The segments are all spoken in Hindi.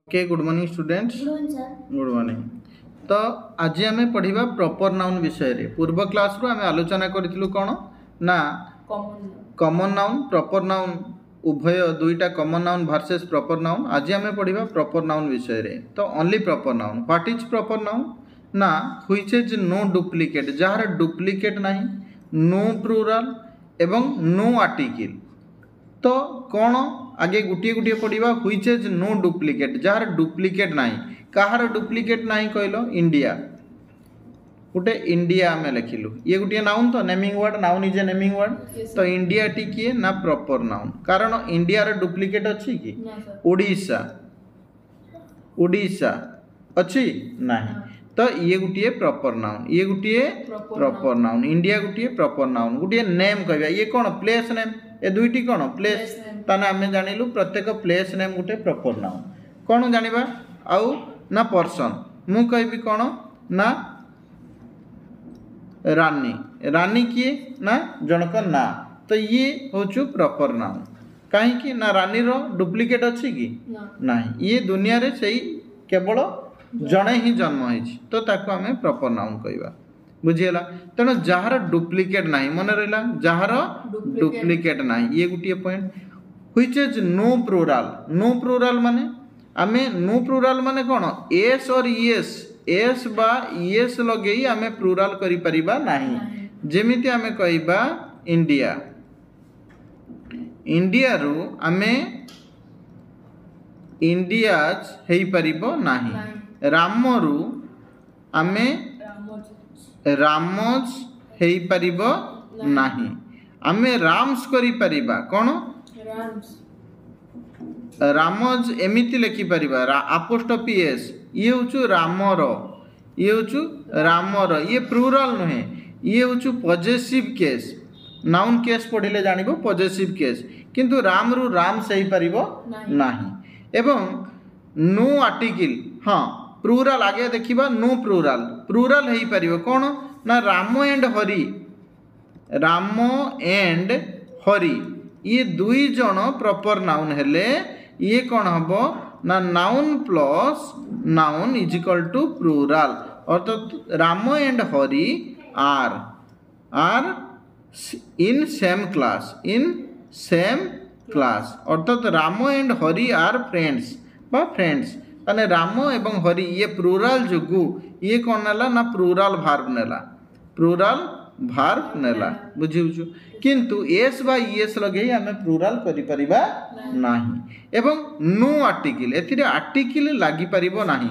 Okay good morning students. Good morning. तो आज आम पढ़ा प्रॉपर नाउन विषय रे। पूर्व क्लास रू आम आलोचना करूँ कौन ना कॉमन नाउन प्रॉपर नाउन उभय दुईटा common noun versus proper noun. आज आम पढ़ा प्रॉपर नाउन विषय रे। तो only proper noun. What is proper noun ना व्हिच इज नो डुप्लिकेट, जार डुप्लिकेट नहीं, नो प्लुराल एवं नो आर्टिकल। तो कौन आगे गोटे गोटे पढ़ा व्हिच इज नो डुप्लिकेट, जार डुप्लिकेट ना, कहार डुप्लिकेट ना कहल इंडिया। गोटे इंडिया आम लिखिलु, ये गोटे नाउन तो naming word, noun is a naming word. तो इंडिया टी किए ना प्रॉपर नाउन, कारण इंडिया रे डुप्लिकेट अच्छी कि ओडिशा, ओडिशा अच्छी नहीं। तो ये गोटे प्रॉपर नाउन, ये गोटे प्रॉपर नाउन, इंडिया गोटे प्रॉपर नाउन। गोटे नेम कहबा, ये कौन प्लेस नेम, ए दुईटी कौन प्लेस, ताने आम जानिलु प्रत्येक प्लेस नेम गोटे प्रॉपर नाउन। कौन जानिबा आउ ना पर्सन, मु कहबी कौन ना रानी, रानी किए ना जनक ना। तो ये होचु प्रॉपर नाउन। कहीं ना रानी रो डुप्लिकेट अच्छी कि नहीं, ये दुनिया रे सही केवल जड़े ही जन्म होइछि, तो ताको आमे प्रॉपर नाउन कहबा। बुझीगला। तेणु जार डुप्लिकेट नहीं, मन रहा जार डुप्लिकेट नहीं, ये गोटे point. Which is no plural, no plural माने आमे नो प्लुराल माने कौन एस और इएस, एस बा इएस लगे आमे प्लुराल करि परिबा नहीं। जेमिति आमे कहबा इंडिया, इंडिया रु आमे इंडियाज हेई परिबो नहीं। राम रु आमे रामज हेई परिबो नहीं। आमे राम्स करि परिबा कौन रामज एमिति लिखि परिबा अपोस्ट्रोफी एस, ये होचु रामर, ये होचु रामर, ये प्लुराल नुहे, ये होचु पॉजेसिव केस। नाउन केस पढ़िले जानिबो पॉजेसिव केस, किंतु राम रु राम सही परिबो नाही। एवं नो आर्टिकल, हाँ प्लुराल आगे देखिबा नो प्लुराल, प्लुराल हेई परिबो कौन ना राम एंड हरि, राम एंड हरि, ये दुई जन प्रॉपर नाउन हेले ये कौन हबो ना noun plus noun is equal to plural. अर्थात Ram and Hari are in same class, in same class. अर्थात Ram and Hari are friends बा फ्रेंड्स, ताने राम एवं हरि ये प्लुराल जोगु ये कौन नेला ना प्लुराल भार्ब नेला, प्लुराल भार्ब नेला। बुझिउछु, किंतु एस बा इएस लगे आमे प्लुराल करि परिबा नाही। एवं नो आर्टिकल, एथिरे आर्टिकल लागि परिबो नाही।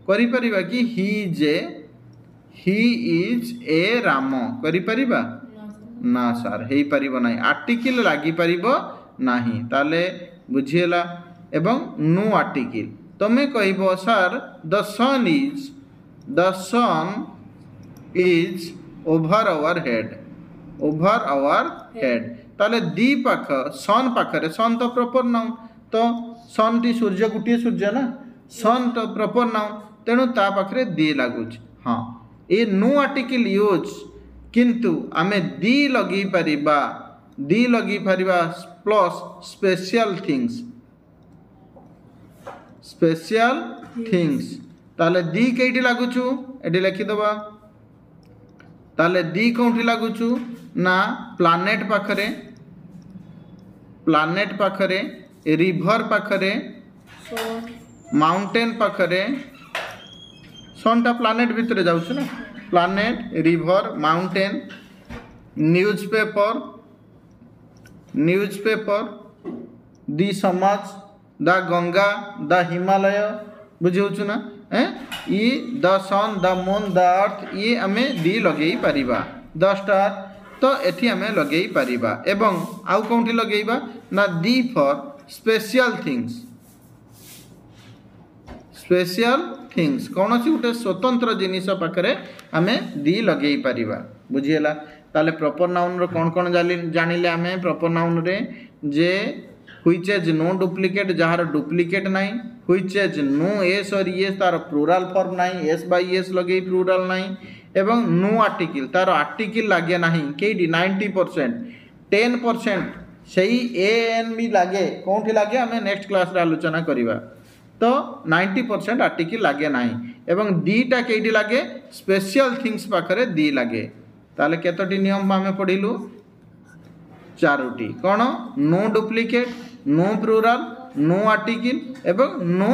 करि परिबा कि ही इज ए राम करि परिबा ना सर, हेई परिबो नाही, आर्टिकल लागि परिबो नाही। ताले बुझिएला। एवं नो आर्टिकल तमे कहबो sir the sun is over our head, over our head. ताले दी पाख सन पाखरे, सन तो प्रॉपर नाउन, तो सन टी सूर्य गोटे सूर्य ना, सन तो प्रॉपर नाउन, तेणु ता पाखरे दी लागुच। हाँ ए नो आर्टिकल यूज, किंतु आमे दी लगी परिबा, दी लगी परिबा plus special things, special things. ताले दी केटी लागुचु एटी लिखि दबा। ताले दी कोठी लागुचु ना प्लानेट पाखरे, प्लानेट पाखरे, रिभर पाखरे, माउंटेन पाखरे, सनटा प्लानेट भितर जाउछु ना, planet river mountain, newspaper, newspaper, the समाज, द गंगा, द हिमालय। बुझिउछु ना, ये the sun the moon the earth, ये आमे दी लगेई परिबा। द स्टार तो एठी आमे लगेई परिबा। एवं आउ कोठी लगेइबा ना the for special things, special things कौन सी गोटे स्वतंत्र जिनिस पाखरे आमे दी लगेई परिबा। बुझिएला। ताले प्रॉपर नाउन रो कौन कौन जानिले आमे प्रॉपर नाउन रे जे व्हिच इज नो डुप्लिकेट, जार डुप्लिकेट नहीं, व्हिच इज नो एस और इएस तार प्लुराल फॉर्म नहीं, एस बाय इएस लगे प्लुराल नहीं। एवं नो आर्टिकल, तार आर्टिकल लागे नहीं केडी 90%, 10% सही ए एन भी लागे, कौन लागे आमे नेक्स्ट क्लास रे आलोचना करिबा। तो 90% आर्टिकल लगे ना एवं दीटा कईटी लगे स्पेशल थिंग्स पाखरे दी लगे ताले केतोटी नियम आम पढ़िलु चारोटी कौन no duplicate no plural no article एवं नो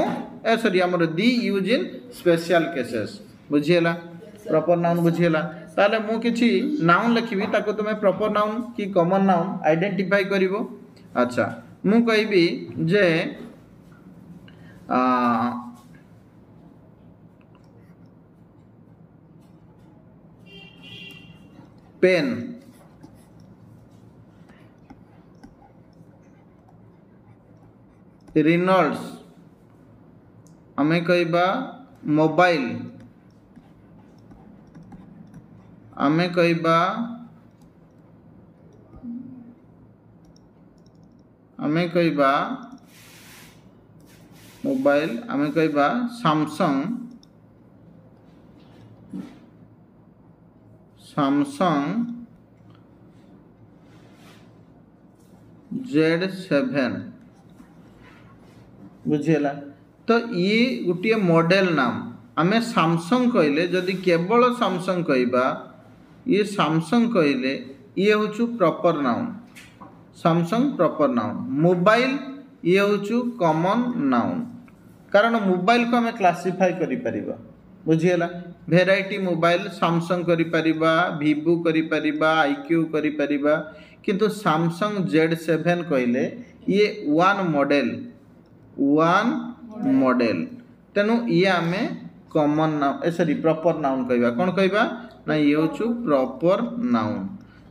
सॉरी आमर the use in special cases बुझीला प्रॉपर नाउन बुझीला ताले मु किछि नाउन लिखिबी ताको तुमे प्रॉपर नाउन कि कॉमन नाउन आइडेंटिफाई करिवो। अच्छा मु कहबी जे पेन रिनॉल्ड्स आमे कहबा मोबाइल आमे कहबा मोबाइल आमे कहबा सैमसंग Z7 बुझेला। तो ये गोटे मॉडल नाम आमे सैमसंग कहले जदि केवल सैमसंग कहबा ये सैमसंग कहले ये होचु proper noun Samsung proper noun. Mobile ये होचु कॉमन नाउन कारण मोबाइल को हमें क्लासिफाई करि परिबा बुझिएला भेराइटी मोबाइल सैमसंग करि परिबा वीवो करि परिबा आईक्यू करि परिबा किंतु सैमसंग Z7 कहले ये वन मॉडल तेणु ये आमे common noun sorry proper noun कहबा कौन कहबा ना ये होचु प्रॉपर नाउन।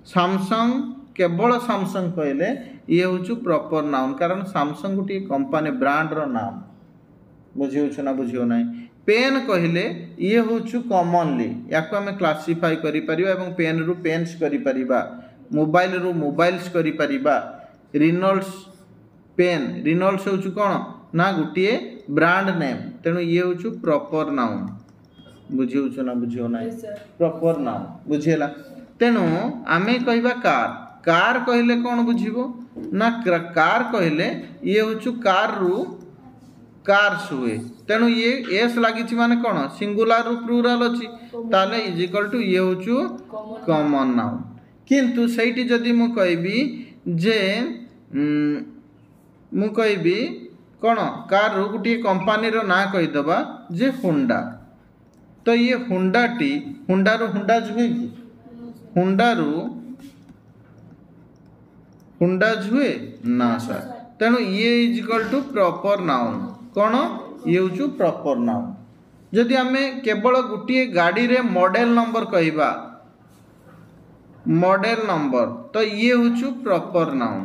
सैमसंग केवल सैमसंग कहले ये होचु प्रॉपर नाउन कारण सैमसंग गोटे कंपनी ब्रांड रो नाम बुझियो ना बुझियो ना। पेन कहले ये होचु कॉमनली याको आमे क्लासिफाई करि परिबा एवं पेन रु पेन्स करि परिबा मोबाइल रु मोबाइल्स करि परिबा। रिनॉल्ड्स पेन रिनॉल्ड्स होचु कोन ना गोटे ब्रांड नेम तेणु ये होचु प्रॉपर नाउन बुझियो ना बुझियो ना प्रॉपर नाउन बुझिएला। तेणु आमे कहबा कार कहले कौन बुझिबो ना कार कहले ये होचु कार रु कार्स हुए तेणु ये एस लागिछि माने कौन सिंगुलर रु प्लूराल अछि ताले इज इक्वल टू ये होचु कॉमन नाउन। किंतु सेठी जदि मु कहबी जे मु कहबी कौन कार रु गोटे कंपनी रो ना कहि दबा जे होंडा तो ये होंडा रु होंडा जुए कि होंडा जुए ना सर तेणु ये is equal to proper noun कौन ये होचु प्रॉपर नाउन। जदि आमे केवल गोटे गाड़ी रे मॉडल नंबर कहबा मॉडल नंबर तो ये होचु प्रॉपर नाउन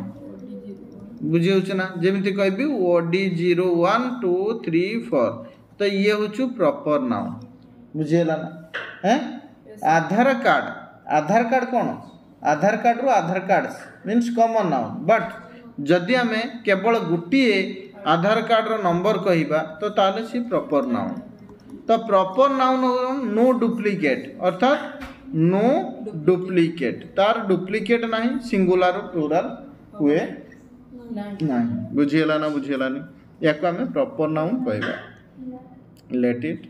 बुझियो ना जेमिति कहबी ओडी 01234 तो ये होचु प्रॉपर नाउन बुझेला ना हैं। आधार कार्ड कौन आधार कार्ड रो Aadhaar card means common noun but जदि आमे केवल गोटे आधार कार्ड रो नंबर कहबा तो ताले सी प्रॉपर नाउन। तो प्रॉपर नाउन नो डुप्लीकेट अर्थात नो डुप्लीकेट तार डुप्लीकेट नहीं सिंगुलर प्लूराल हुए नहीं बुझिएला ना बुझिएला नहीं याको आमे प्रॉपर नाउन कहबा लेट इट।